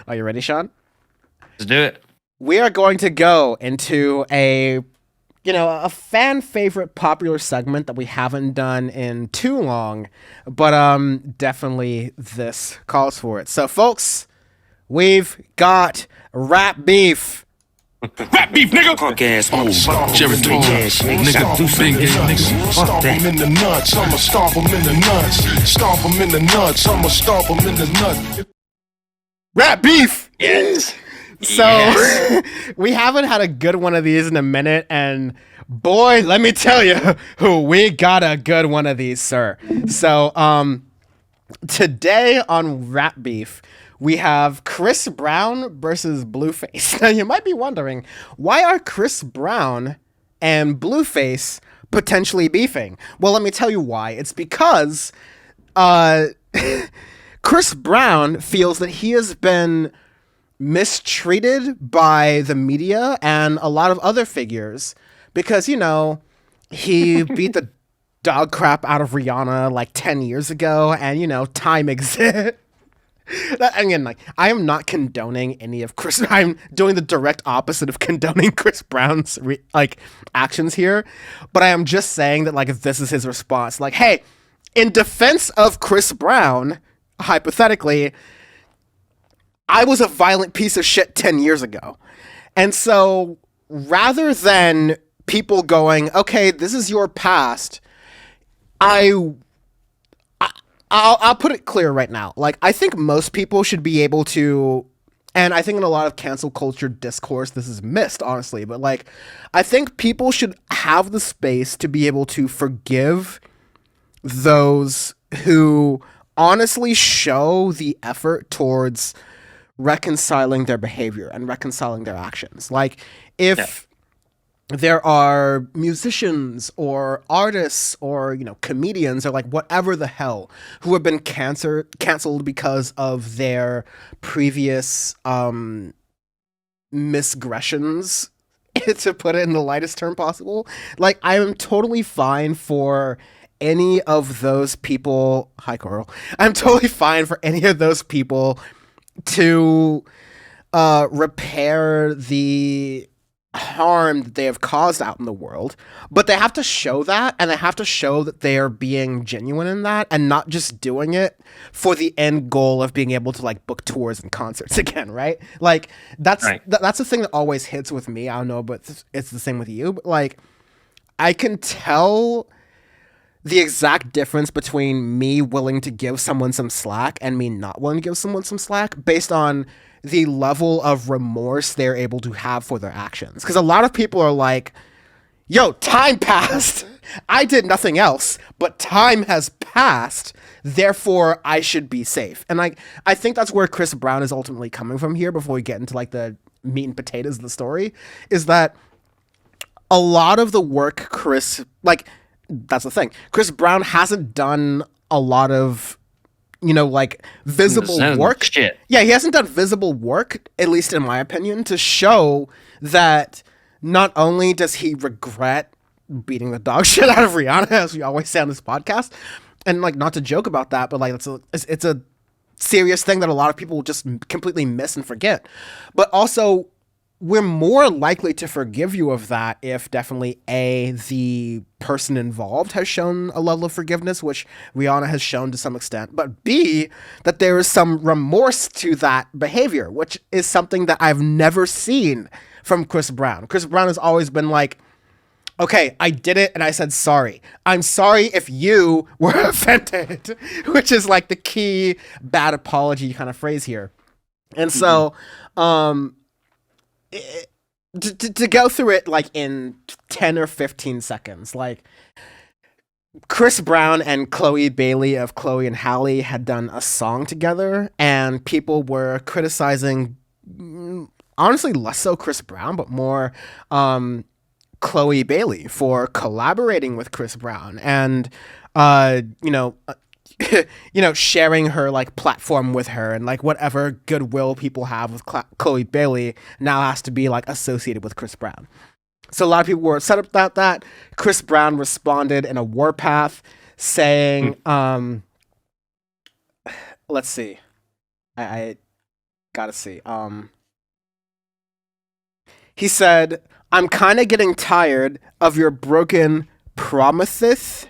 Are you ready, Sean? Let's do it. We are going to go into a fan favorite popular segment that we haven't done in too long, but definitely this calls for it. So folks, we've got rap beef. Rap beef, nigga. Punk ass I'ma move. stomp Jerry him in Tone the ass nuts. nigga. Do big ass nigga. Fuck Stomp him that. in the nuts. I'ma stomp him in the nuts. Stomp him in the nuts. I'ma stomp him in the nuts. Rap beef. Yes. So we haven't had a good one of these in a minute, and boy, let me tell you, we got a good one of these, sir. So today on Rap Beef, we have Chris Brown versus Blueface. Now you might be wondering, why are Chris Brown and Blueface potentially beefing? Well, let me tell you why. It's because Chris Brown feels that he has been mistreated by the media and a lot of other figures because, he beat the dog crap out of Rihanna like 10 years ago, and, time exists. Again, I am not condoning any of Chris. I'm doing the direct opposite of condoning Chris Brown's actions here, but I am just saying that this is his response. Hey, in defense of Chris Brown, hypothetically, I was a violent piece of shit 10 years ago. And so rather than people going, okay, this is your past, I'll put it clear right now. I think most people should be able to, and I think in a lot of cancel culture discourse, this is missed, honestly, but I think people should have the space to be able to forgive those who honestly show the effort towards reconciling their behavior and reconciling their actions. If there are musicians or artists or comedians or whatever the hell who have been canceled because of their previous misgressions, to put it in the lightest term possible, I am totally fine for any of those people. Hi, Coral. I'm totally fine for any of those people to repair the harm that they have caused out in the world, but they have to show that, and they have to show that they are being genuine in that and not just doing it for the end goal of being able to book tours and concerts again, right? That's Right. That's the thing that always hits with me. I don't know, but it's the same with you, but I can tell the exact difference between me willing to give someone some slack and me not willing to give someone some slack based on the level of remorse they're able to have for their actions. Because a lot of people are like, yo, time passed. I did nothing else, but time has passed. Therefore, I should be safe. And I think that's where Chris Brown is ultimately coming from here before we get into the meat and potatoes of the story, is that a lot of the work that's the thing. Chris Brown hasn't done a lot of, visible work. Shit. Yeah, he hasn't done visible work, at least in my opinion, to show that not only does he regret beating the dog shit out of Rihanna, as we always say on this podcast, and not to joke about that, but it's a serious thing that a lot of people just completely miss and forget. But also, we're more likely to forgive you of that if definitely the person involved has shown a level of forgiveness, which Rihanna has shown to some extent, but B, that there is some remorse to that behavior, which is something that I've never seen from Chris Brown. Chris Brown has always been okay, I did it and I said sorry. I'm sorry if you were offended, which is the key bad apology kind of phrase here. And so, to go through it in 10 or 15 seconds, Chris Brown and Chloe Bailey of Chloe and Halle had done a song together, and people were criticizing, honestly, less so Chris Brown, but more Chloe Bailey for collaborating with Chris Brown and sharing her platform with her, and whatever goodwill people have with Chloe Bailey now has to be associated with Chris Brown. So a lot of people were upset about that. Chris Brown responded in a warpath saying, let's see. I Gotta see. He said, "I'm kind of getting tired of your broken promises,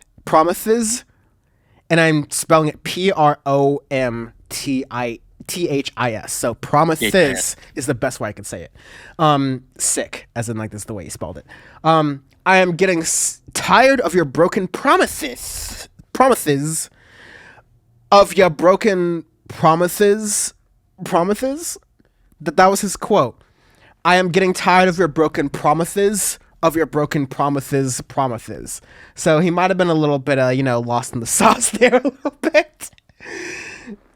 and I'm spelling it Promthis. So promises is the best way I can say it. Sick, as in like this is the way he spelled it. I am getting tired of your broken promises of your broken promises. That was his quote. I am getting tired of your broken promises. Of your broken promises. So he might have been a little bit, lost in the sauce there a little bit.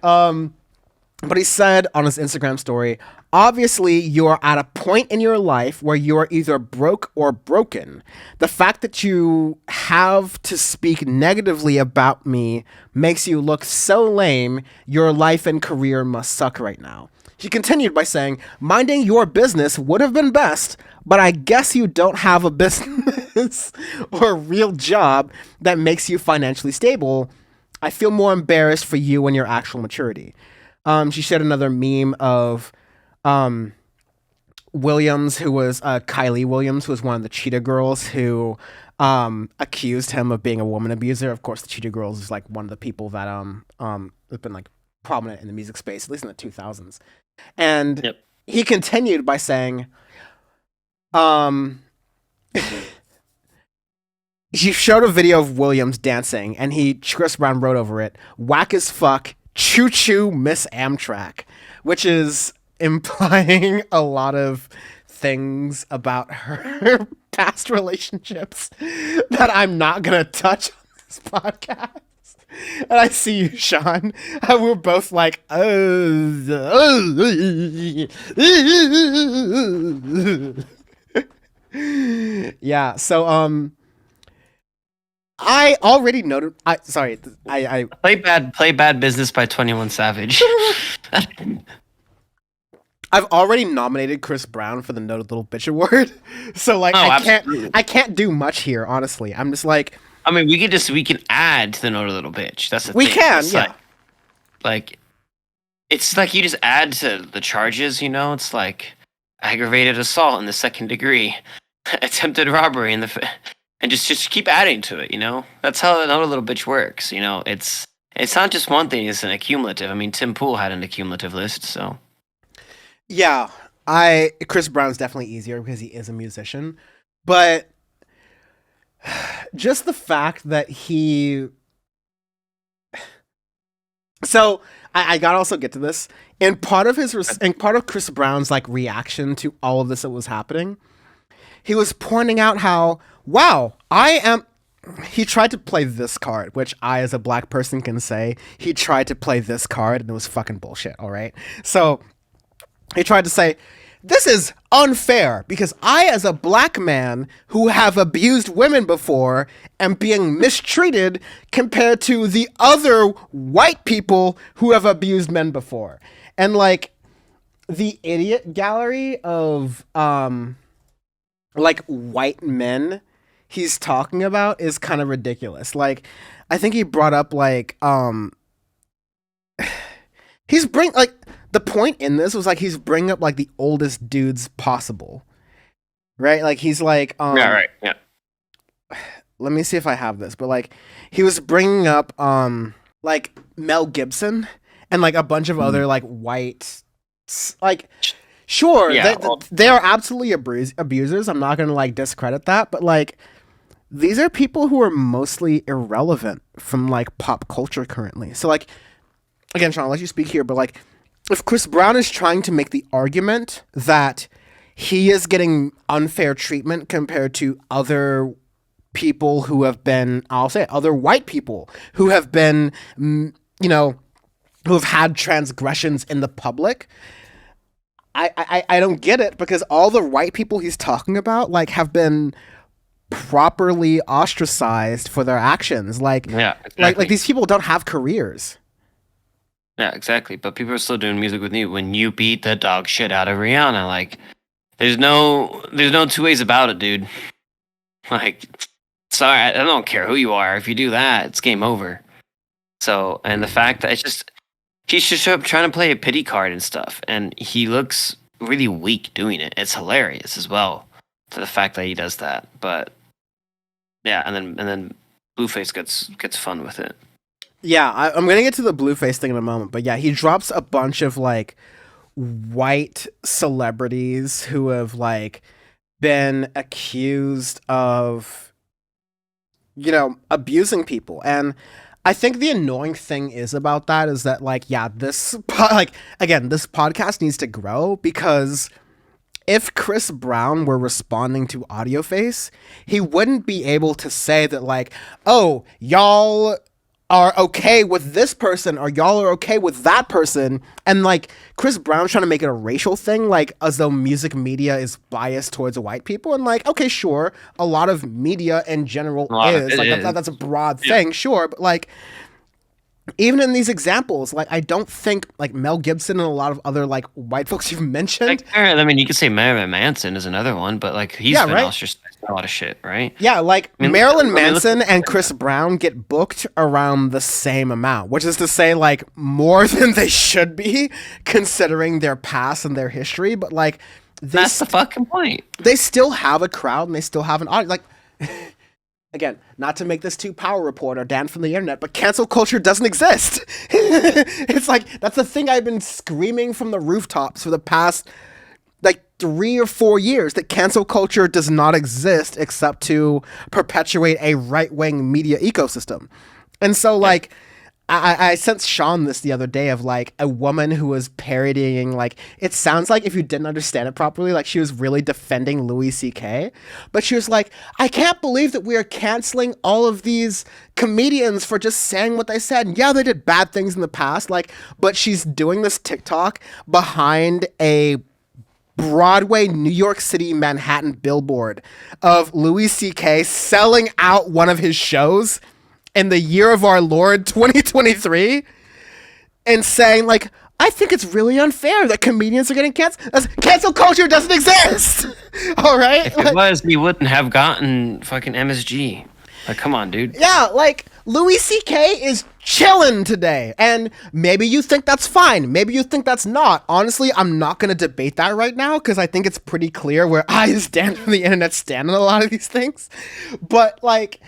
But he said on his Instagram story, obviously you are at a point in your life where you are either broke or broken. The fact that you have to speak negatively about me makes you look so lame. Your life and career must suck right now. He continued by saying, minding your business would have been best, but I guess you don't have a business or a real job that makes you financially stable. I feel more embarrassed for you and your actual maturity. She shared another meme of Williams, who was Kylie Williams, who was one of the Cheetah Girls who accused him of being a woman abuser. Of course, the Cheetah Girls is like one of the people that have been like prominent in the music space, at least in the 2000s. And he continued by saying, he showed a video of Williams dancing, and Chris Brown wrote over it, "Whack as fuck, choo choo, Miss Amtrak," which is implying a lot of things about her past relationships that I'm not gonna touch on this podcast. And I see you, Sean. We're both like, yeah. So, I already noted. I Play Bad Business by 21 Savage. I've already nominated Chris Brown for the Noted Little Bitch Award. So like, I can't do much here. Honestly, I'm just like. I mean, we can add to the Noted Little Bitch. That's the thing. We can, it's yeah. Like, it's like you just add to the charges. It's like aggravated assault in the second degree, attempted robbery and just keep adding to it. That's how the Noted Little Bitch works. It's not just one thing; it's an accumulative. I mean, Tim Pool had an accumulative list, so. Yeah, Chris Brown's definitely easier because he is a musician, but. Just the fact that he. So I gotta also get to this. In part of Chris Brown's like reaction to all of this that was happening, he was pointing out how, wow, he tried to play this card, which I, as a black person, can say he tried to play this card and it was fucking bullshit. All right, so he tried to say, this is unfair because I, as a black man who have abused women before, am being mistreated compared to the other white people who have abused men before. And like the idiot gallery of like white men he's talking about is kind of ridiculous. Like I think he brought up like the point in this was like he's bringing up like the oldest dudes possible, right? Like he's like, yeah, right, yeah. Let me see if I have this, but like he was bringing up like Mel Gibson and like a bunch of other like white, like sure, yeah, they are absolutely abusers. I'm not gonna like discredit that, but like these are people who are mostly irrelevant from like pop culture currently. So like again, Sean, I'll let you speak here, but like. If Chris Brown is trying to make the argument that he is getting unfair treatment compared to other people who have been, I'll say it, other white people who have been, who have had transgressions in the public, I don't get it because all the white people he's talking about like have been properly ostracized for their actions. Like, yeah, exactly. like these people don't have careers. Yeah, exactly. But people are still doing music with you when you beat the dog shit out of Rihanna. Like, there's no two ways about it, dude. Like, sorry, I don't care who you are. If you do that, it's game over. So, and the fact that it's just He's just trying to play a pity card and stuff, and he looks really weak doing it. It's hilarious as well, to the fact that he does that. But yeah, and then Blueface gets fun with it. Yeah, I'm gonna get to the Blueface thing in a moment, but yeah, he drops a bunch of like white celebrities who have like been accused of, you know, abusing people. And I think the annoying thing is about that is that like, yeah, this podcast needs to grow, because if Chris Brown were responding to Audioface, he wouldn't be able to say that like, oh, y'all are okay with this person or y'all are okay with that person, and like Chris Brown's trying to make it a racial thing, like as though music media is biased towards white people. And like, okay, sure, a lot of media in general is like that's a broad thing, sure, but like even in these examples, like I don't think like Mel Gibson and a lot of other like white folks you've mentioned. Like, I mean, you could say Marilyn Manson is another one, but like he's been ostracized a lot of shit, right? Yeah, like Marilyn Manson and Chris Brown get booked around the same amount, which is to say like more than they should be considering their past and their history. But like that's the fucking point. They still have a crowd and they still have an audience. Like. Again, not to make this too Power Report or Dan from the internet, but cancel culture doesn't exist. It's like, that's the thing I've been screaming from the rooftops for the past, like, 3 or 4 years, that cancel culture does not exist except to perpetuate a right-wing media ecosystem. And so, like, I sent Sean this the other day of like a woman who was parodying, like, it sounds like, if you didn't understand it properly, like she was really defending Louis C.K. But she was like, I can't believe that we are canceling all of these comedians for just saying what they said. And yeah, they did bad things in the past, like, but she's doing this TikTok behind a Broadway, New York City, Manhattan billboard of Louis C.K. selling out one of his shows in the year of our Lord 2023, and saying like, I think it's really unfair that comedians are getting canceled. Cancel culture doesn't exist. All right, if it was, he wouldn't have gotten fucking MSG. Like, come on, dude. Yeah, like Louis C.K. is chilling today, and maybe you think that's fine, maybe you think that's not. Honestly, I'm not gonna debate that right now because I think it's pretty clear where I stand from the internet stand on a lot of these things. But like,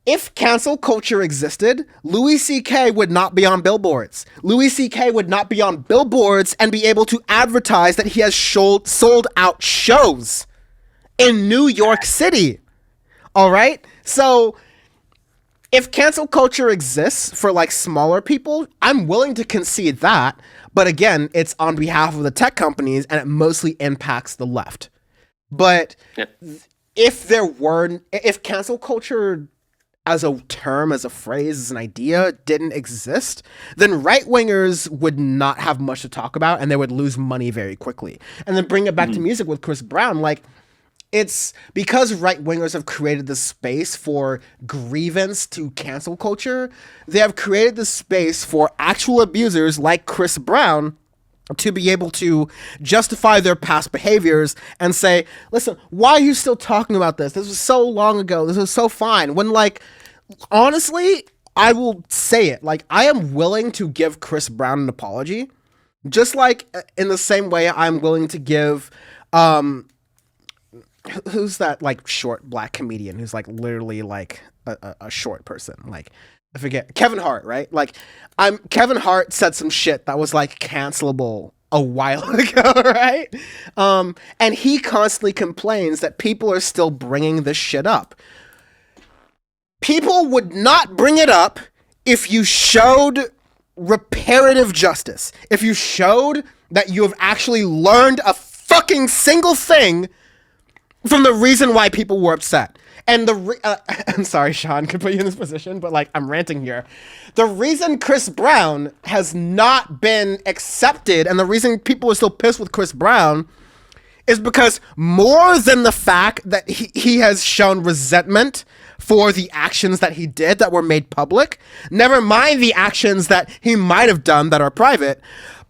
if cancel culture existed, Louis C.K. would not be on billboards. Louis C.K. would not be on billboards and be able to advertise that he has sold out shows in New York City. All right? So if cancel culture exists for like smaller people, I'm willing to concede that. But again, it's on behalf of the tech companies and it mostly impacts the left. But if cancel culture as a term, as a phrase, as an idea didn't exist, then right-wingers would not have much to talk about and they would lose money very quickly. And then bring it back to music with Chris Brown, like, it's because right-wingers have created this space for grievance to cancel culture, they have created this space for actual abusers like Chris Brown to be able to justify their past behaviors and say, listen, why are you still talking about this? This was so long ago. This was so fine. When, like, honestly, I will say it. Like, I am willing to give Chris Brown an apology. Just like in the same way I'm willing to give, who's that, like, short black comedian who's, like, literally, like, a short person? Like, I forget, Kevin Hart, right? Like, Kevin Hart said some shit that was like cancelable a while ago, right? And he constantly complains that people are still bringing this shit up. People would not bring it up if you showed reparative justice. If you showed that you have actually learned a fucking single thing from the reason why people were upset. And I'm sorry, Sean, could put you in this position, but like, I'm ranting here. The reason Chris Brown has not been accepted and the reason people are still pissed with Chris Brown is because more than the fact that he has shown resentment for the actions that he did that were made public, never mind the actions that he might have done that are private,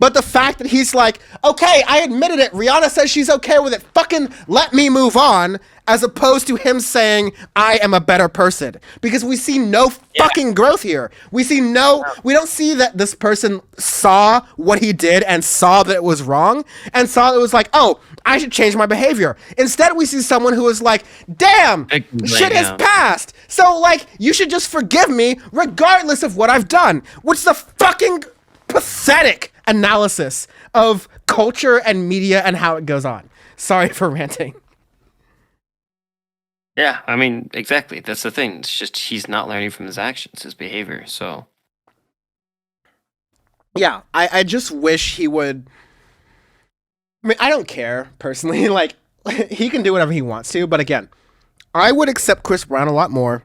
But the fact that he's like, okay, I admitted it. Rihanna says she's okay with it. Fucking let me move on. As opposed to him saying, I am a better person. Because we see no fucking growth here. We don't see that this person saw what he did and saw that it was wrong and saw it was like, oh, I should change my behavior. Instead, we see someone who is like, damn, shit has passed. So, like, you should just forgive me regardless of what I've done. Which is a fucking pathetic analysis of culture and media and how it goes on. Sorry for ranting. Yeah, I mean, exactly. That's the thing. It's just he's not learning from his actions, his behavior. So, yeah, I just wish he would. I mean, I don't care personally. Like, he can do whatever he wants to. But again, I would accept Chris Brown a lot more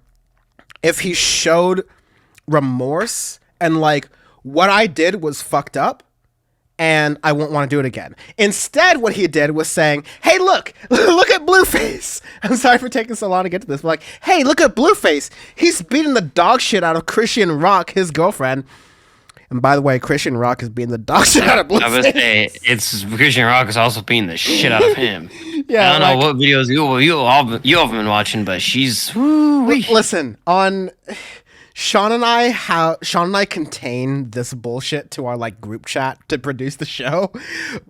if he showed remorse and like, what I did was fucked up and I won't want to do it again. Instead, what he did was saying, hey, look at Blueface. I'm sorry for taking so long to get to this, but like, hey, look at Blueface. He's beating the dog shit out of Christian Rock, his girlfriend. And by the way, Christian Rock is beating the dog shit out of Blueface. I was say, it's Christian Rock is also beating the shit out of him. Yeah, I don't know what videos you all have been watching, but she's... Listen, on... Sean and I contain this bullshit to our like group chat to produce the show,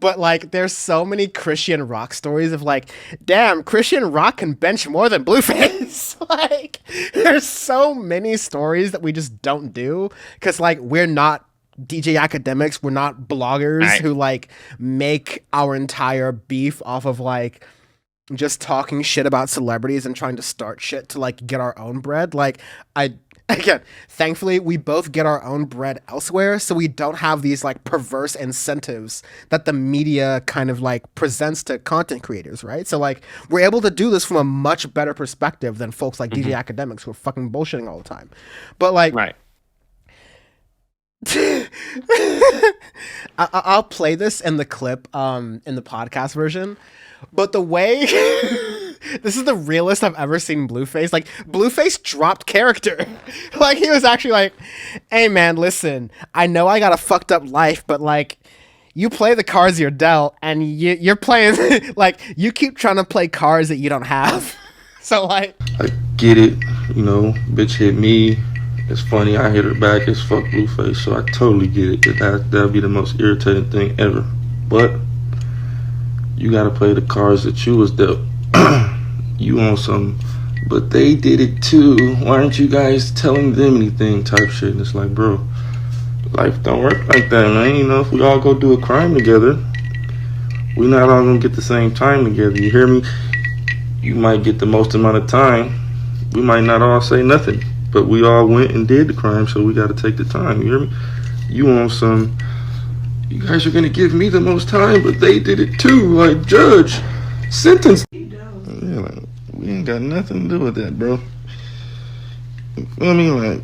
but like there's so many Christian Rock stories of like, damn, Christian Rock can bench more than Blueface. Like, there's so many stories that we just don't do because like we're not DJ academics, we're not bloggers who like make our entire beef off of like just talking shit about celebrities and trying to start shit to like get our own bread. Like Again, thankfully, we both get our own bread elsewhere, so we don't have these like perverse incentives that the media kind of like presents to content creators, right? So like we're able to do this from a much better perspective than folks like DJ academics who are fucking bullshitting all the time. But like, I'll play this in the clip, in the podcast version. But the way this is the realest I've ever seen Blueface. Like, Blueface dropped character. Like, he was actually like, hey man, listen, I know I got a fucked up life, but like, you play the cards you're dealt, and you're playing like, you keep trying to play cards that you don't have. So like, I get it, you know, bitch hit me. It's funny, I hit her back. It's fuck Blueface, so I totally get it. That'd be the most irritating thing ever. But you gotta play the cards that you was dealt. You want some, but they did it too. Why aren't you guys telling them anything? Type shit. And it's like, bro, life don't work like that, man. You know, if we all go do a crime together, we're not all gonna get the same time together. You hear me? You might get the most amount of time. We might not all say nothing, but we all went and did the crime, so we gotta take the time. You hear me? You want some? You guys are gonna give me the most time, but they did it too. Like, judge, sentence. Yeah, like, we ain't got nothing to do with that, bro. You feel me? Like,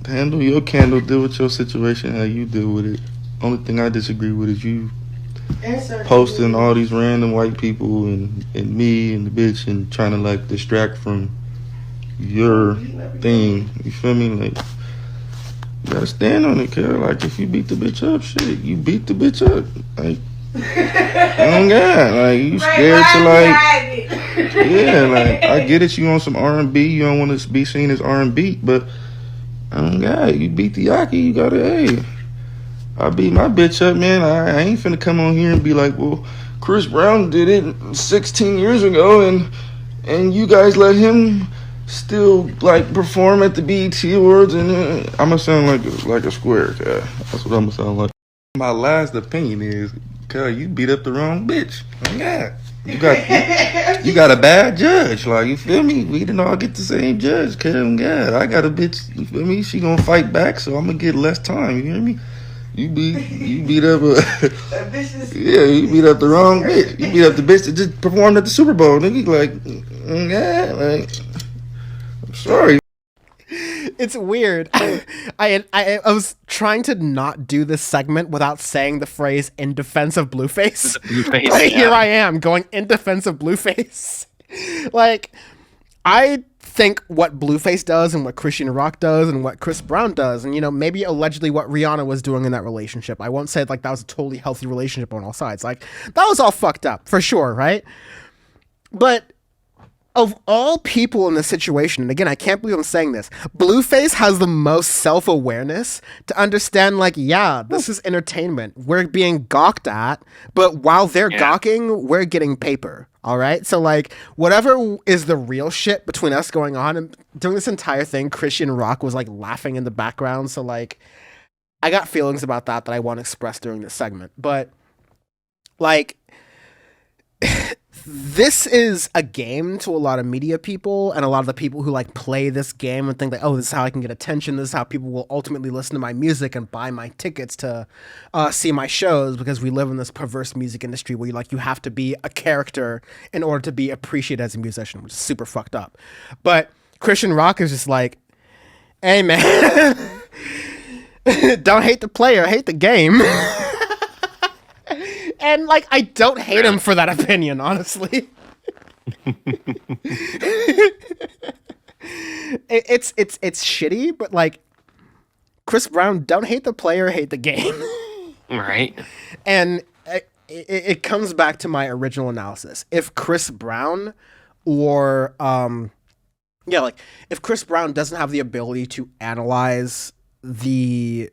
handle your candle, deal with your situation how you deal with it. Only thing I disagree with is you posting all these random white people and me and the bitch and trying to like distract from your thing. You feel me? Like, you gotta stand on it, kid. Like, if you beat the bitch up, shit, you beat the bitch up. Like, oh God, like, you scared to like, yeah, like, I get it, you on some R&B, you don't want to be seen as R&B, but, oh God, you beat the Yaki, you gotta, hey, I beat my bitch up, man. I ain't finna come on here and be like, well, Chris Brown did it 16 years ago, and you guys let him still like perform at the BET Awards, and I'ma sound like a square, guy. That's what I'ma sound like. My last opinion is, cuz you beat up the wrong bitch. Oh, yeah. You got a bad judge. Like, you feel me? We didn't all get the same judge, cuz. Oh, God, I got a bitch. You feel me? She gonna fight back, so I'm gonna get less time. You hear me? You beat up you beat up the wrong bitch. You beat up the bitch that just performed at the Super Bowl. Nigga, like, yeah, like, I'm sorry. It's weird. I was trying to not do this segment without saying the phrase "in defense of Blueface." Blueface, but yeah. Here I am going in defense of Blueface. Like, I think what Blueface does and what Christian Rock does and what Chris Brown does, and maybe allegedly what Rihanna was doing in that relationship. I won't say like that was a totally healthy relationship on all sides. Like that was all fucked up for sure, right? But of all people in this situation, and again, I can't believe I'm saying this, Blueface has the most self-awareness to understand, like, yeah, this is entertainment. We're being gawked at, but while they're gawking, we're getting paper. All right? So, like, whatever is the real shit between us going on, and during this entire thing, Christian Rock was, like, laughing in the background. So, like, I got feelings about that I want to express during this segment. But, like, this is a game to a lot of media people and a lot of the people who like play this game and think like, oh, this is how I can get attention. This is how people will ultimately listen to my music and buy my tickets to see my shows, because we live in this perverse music industry where you have to be a character in order to be appreciated as a musician, which is super fucked up. But Christian Rock is just like, hey man, don't hate the player, hate the game. And, like, I don't hate him for that opinion, honestly. It's shitty, but, like, Chris Brown, don't hate the player, hate the game. Right. And it comes back to my original analysis. If Chris Brown or, if Chris Brown doesn't have the ability to analyze the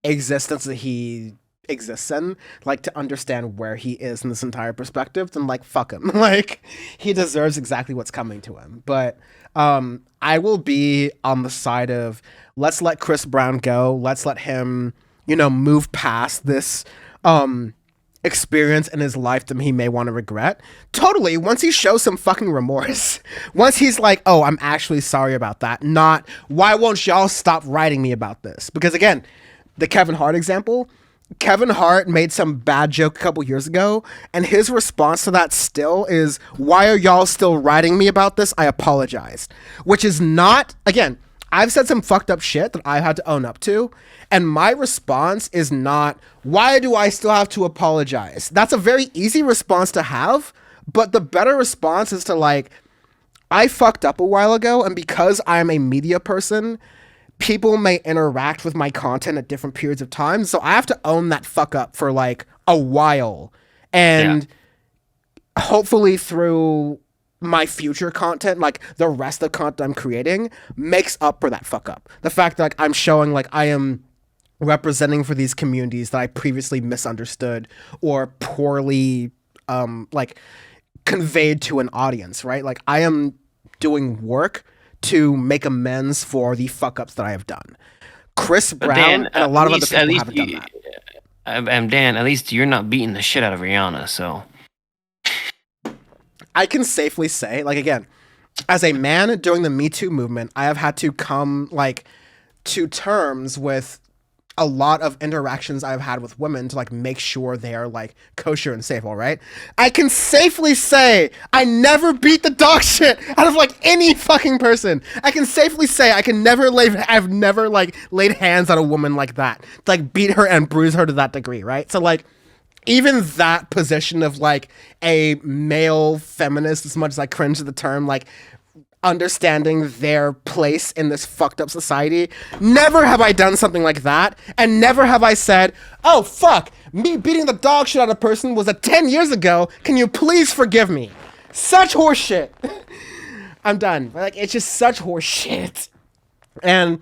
existence that he exists in, like, to understand where he is in this entire perspective, then, like, fuck him. Like, he deserves exactly what's coming to him. But I will be on the side of, let's let Chris Brown go. Let's let him, move past this experience in his life that he may want to regret. Totally, once he shows some fucking remorse. Once he's like, oh, I'm actually sorry about that. Not, why won't y'all stop writing me about this? Because, again, the Kevin Hart example, Kevin Hart made some bad joke a couple years ago, and his response to that still is, why are y'all still writing me about this? I apologized. Which is not, again, I've said some fucked up shit that I had to own up to, and my response is not, why do I still have to apologize? That's a very easy response to have, but the better response is to, like, I fucked up a while ago, and because I'm a media person, people may interact with my content at different periods of time. So I have to own that fuck up for like a while. And hopefully through my future content, like the rest of the content I'm creating, makes up for that fuck up. The fact that like I'm showing like I am representing for these communities that I previously misunderstood or poorly like conveyed to an audience, right? Like I am doing work to make amends for the fuck-ups that I have done. Chris Brown Dan, and a lot of other people haven't done that. Dan, at least you're not beating the shit out of Rihanna, so... I can safely say, like, again, as a man during the Me Too movement, I have had to come, like, to terms with a lot of interactions I've had with women to like make sure they are like kosher and safe, all right? I can safely say I never beat the dog shit out of like any fucking person. I can safely say I've never like laid hands on a woman like that, like beat her and bruise her to that degree, right? So like even that position of like a male feminist, as much as I cringe at the term, like understanding their place in this fucked up society. Never have I done something like that, and never have I said, oh fuck, me beating the dog shit out of a person was 10 years ago, can you please forgive me? Such horseshit. I'm done. Like, it's just such horseshit. And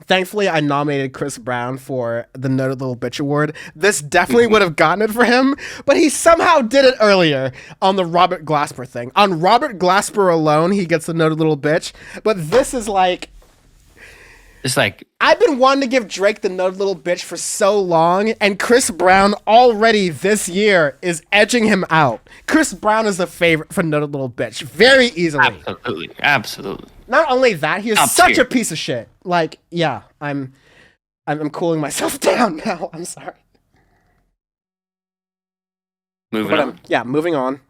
thankfully, I nominated Chris Brown for the Noted Little Bitch Award. This definitely would have gotten it for him, but he somehow did it earlier on the Robert Glasper thing. On Robert Glasper alone, he gets the Noted Little Bitch, but this is like... It's like... I've been wanting to give Drake the Noted Little Bitch for so long, and Chris Brown already this year is edging him out. Chris Brown is the favorite for Noted Little Bitch, very easily. Absolutely. Not only that, he is such a piece of shit. Like, yeah, I'm cooling myself down now. I'm sorry. Moving on. Moving on.